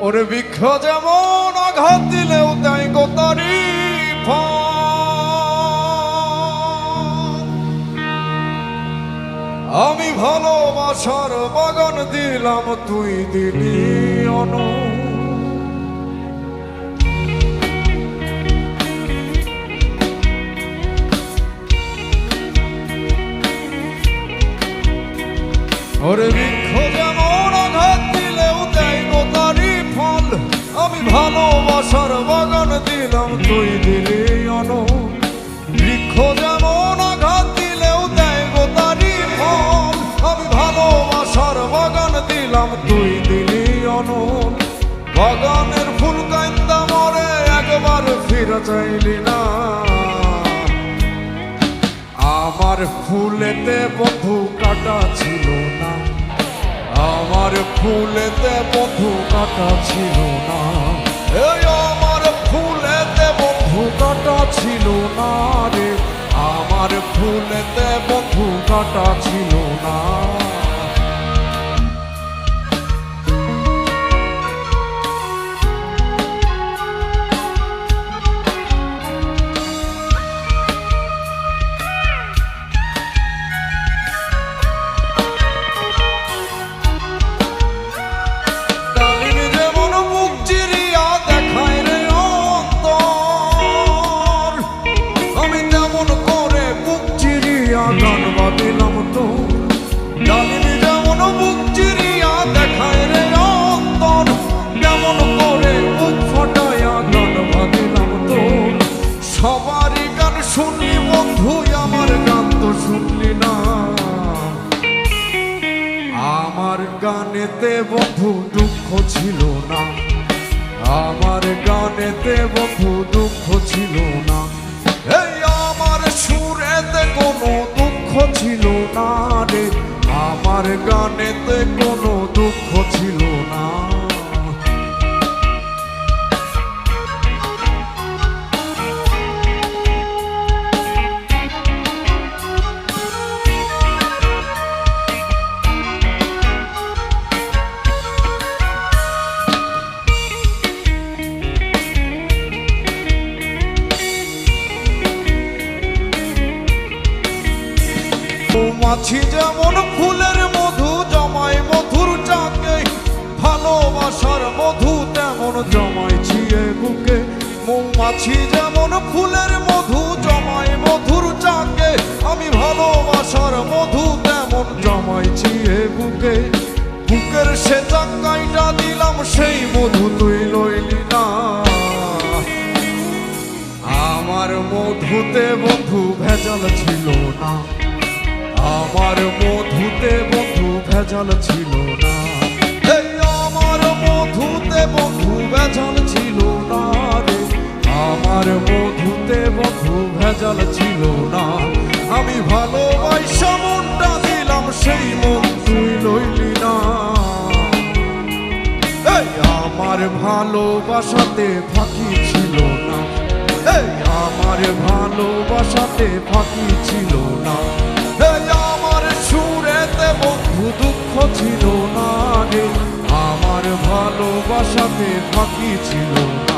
ওরে বৃক্ষ যেমন আঘাত দিলেও তাই গোতারি আমি ভালোবাসার বাগান দিলাম, তুই দিলি অনু। ওরে বৃক্ষ যেমন আঘাত দিলেও দেয় গোতারি ফল, আমি ভালোবাসার বাগান দিলাম, তুই দিলি অনু। বৃক্ষ যেমন আঘাত দিলেও দেয় গোতারি ফল, আমি ভালোবাসার বাগান দিলাম, তুই দিলি অনু। বাগানের ফুল কান্দা মরে একবার ফিরে চাইলি না, আমার ফুলেতে বন্ধু কাটা ছিল না, আমার ফুলেতে বন্ধু কাটা ছিল না, এই আমার ফুলেতে বন্ধু কাটা ছিল না রে, আমার ফুলেতে বন্ধু কাটা ছিল না। গান বাঁধিলাম তো ডালিমি যেমন বুক চিরিয়া দেখায় রে অন্তর, যেমন করে বুক ফটাইয়া গান বাঁধিলাম তো। সবারই গান শুনলি বন্ধু, আমার গান তো শুনলি না, আমার গানেতে বন্ধু দুঃখ ছিল না, আমার গানেতে বন্ধু দুঃখ ছিল না, এই আমার সুরেতে কোনো দুঃখ ছিল না রে, আমার গানেতে কোনো দুঃখ ছিল না। মৌমাছি যেমন ফুলের মধু জমায় মধুর চাকে, ভালোবাসার মধু তেমন জমাইছি এ বুকে। মৌমাছি যেমন ফুলের মধু জমায় মধুর চাকে, আমি ভালোবাসার মধু তেমন জমাইছি এ বুকে। বুকের সে চাকাইটা দিলাম, সেই মধু তুই লইলি না, আমার মধুতে বন্ধু ভেজাল ছিল না, আমার মধুতে বন্ধু ভেজাল ছিল না, এই আমার মধুতে বন্ধু ভেজাল ছিল না রে, আমার মধুতে বন্ধু ভেজাল ছিল না। আমি ভালোবাসা মনটা দিলাম, সেই মন তুই লইলি না, এই আমার ভালোবাসাতে ফাঁকি ছিল না, এই আমার ভালোবাসাতে ফাঁকি ছিল না, আমার সুরেতে বন্ধু দুঃখ ছিল না রে, আমার ভালোবাসাতে ফাঁকি ছিল না।